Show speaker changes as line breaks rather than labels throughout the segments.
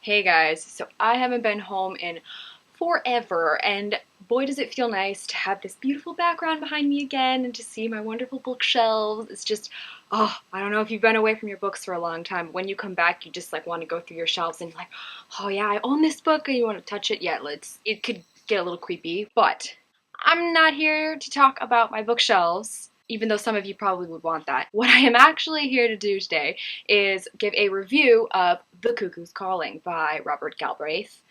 Hey guys, so I haven't been home in forever, and boy does it feel nice to have this beautiful background behind me again and to see my wonderful bookshelves. It's just, oh, I don't know if you've been away from your books for a long time. When you come back, you just like want to go through your shelves and like, oh yeah, I own this book and you want to touch it. Yeah, it could get a little creepy, but I'm not here to talk about my bookshelves, even though some of you probably would want that. What I am actually here to do today is give a review of The Cuckoo's Calling by Robert Galbraith,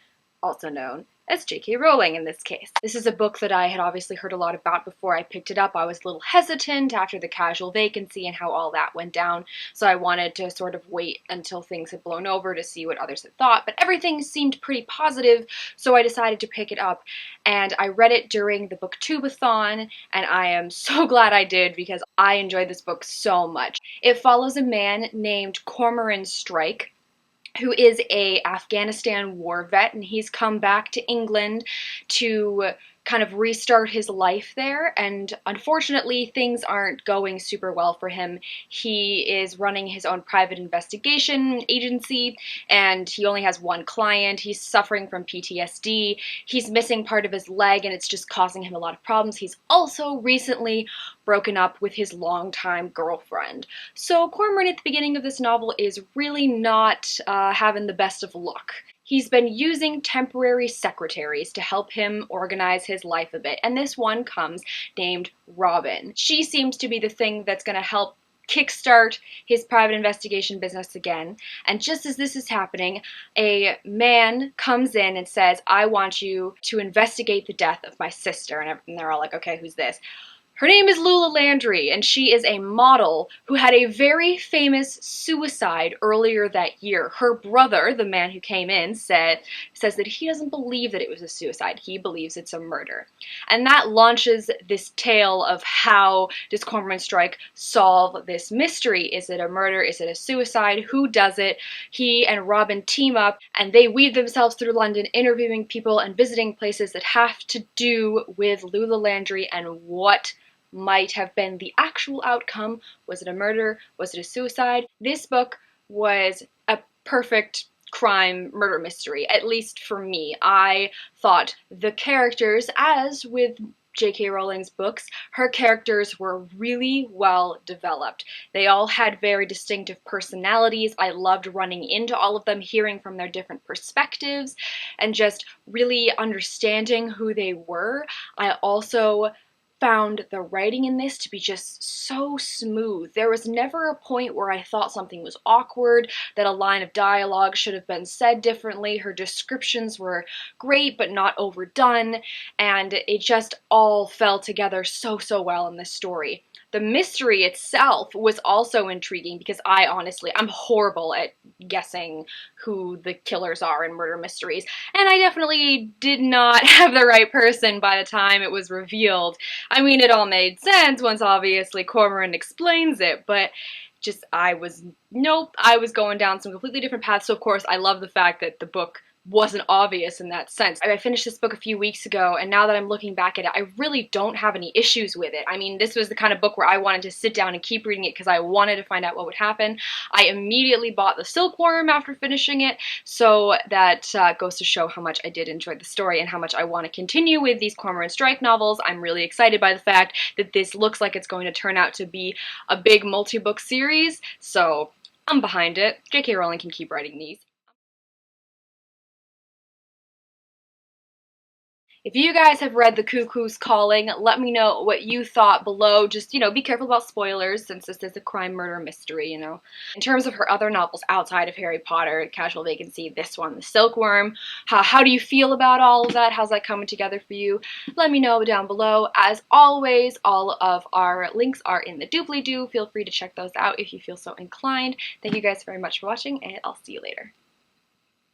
also known as J.K. Rowling in this case. This is a book that I had obviously heard a lot about before I picked it up. I was a little hesitant after the casual vacancy and how all that went down, so I wanted to sort of wait until things had blown over to see what others had thought, but everything seemed pretty positive, so I decided to pick it up, and I read it during the Booktubeathon, and I am so glad I did because I enjoyed this book so much. It follows a man named Cormoran Strike, who is a Afghanistan war vet, and he's come back to England to kind of restart his life there, and unfortunately things aren't going super well for him. He is running his own private investigation agency, and he only has one client. He's suffering from PTSD. He's missing part of his leg, and it's just causing him a lot of problems. He's also recently broken up with his longtime girlfriend. So Cormoran at the beginning of this novel is really not having the best of luck. He's been using temporary secretaries to help him organize his life a bit, and this one comes named Robin. She seems to be the thing that's going to help kickstart his private investigation business again, and just as this is happening, a man comes in and says, "I want you to investigate the death of my sister," and they're all like, "Okay, who's this?" Her name is Lula Landry, and she is a model who had a very famous suicide earlier that year. Her brother, the man who came in, says that he doesn't believe that it was a suicide. He believes it's a murder. And that launches this tale of how does Cormoran Strike solve this mystery. Is it a murder? Is it a suicide? Who does it? He and Robin team up, and they weave themselves through London, interviewing people and visiting places that have to do with Lula Landry and what might have been the actual outcome. Was it a murder? Was it a suicide? This book was a perfect crime murder mystery, at least for me. I thought the characters, as with J.K. Rowling's books, her characters were really well developed. They all had very distinctive personalities. I loved running into all of them, hearing from their different perspectives, and just really understanding who they were. I also found the writing in this to be just so smooth. There was never a point where I thought something was awkward, that a line of dialogue should have been said differently. Her descriptions were great but not overdone, and it just all fell together so well in this story. The mystery itself was also intriguing because I'm horrible at guessing who the killers are in murder mysteries, and I definitely did not have the right person by the time it was revealed. I mean, it all made sense once obviously Cormoran explains it, but I was going down some completely different paths, so of course I love the fact that the book wasn't obvious in that sense. I finished this book a few weeks ago, and now that I'm looking back at it, I really don't have any issues with it. I mean, this was the kind of book where I wanted to sit down and keep reading it because I wanted to find out what would happen. I immediately bought the Silkworm after finishing it, so that goes to show how much I did enjoy the story and how much I want to continue with these Cormoran Strike novels. I'm really excited by the fact that this looks like it's going to turn out to be a big multi-book series, so I'm behind it. J.K. Rowling can keep writing these. If you guys have read The Cuckoo's Calling, let me know what you thought below. Just, be careful about spoilers since this is a crime murder mystery, In terms of her other novels outside of Harry Potter, Casual Vacancy, this one, The Silkworm, how do you feel about all of that? How's that coming together for you? Let me know down below. As always, all of our links are in the doobly-doo. Feel free to check those out if you feel so inclined. Thank you guys very much for watching, and I'll see you later.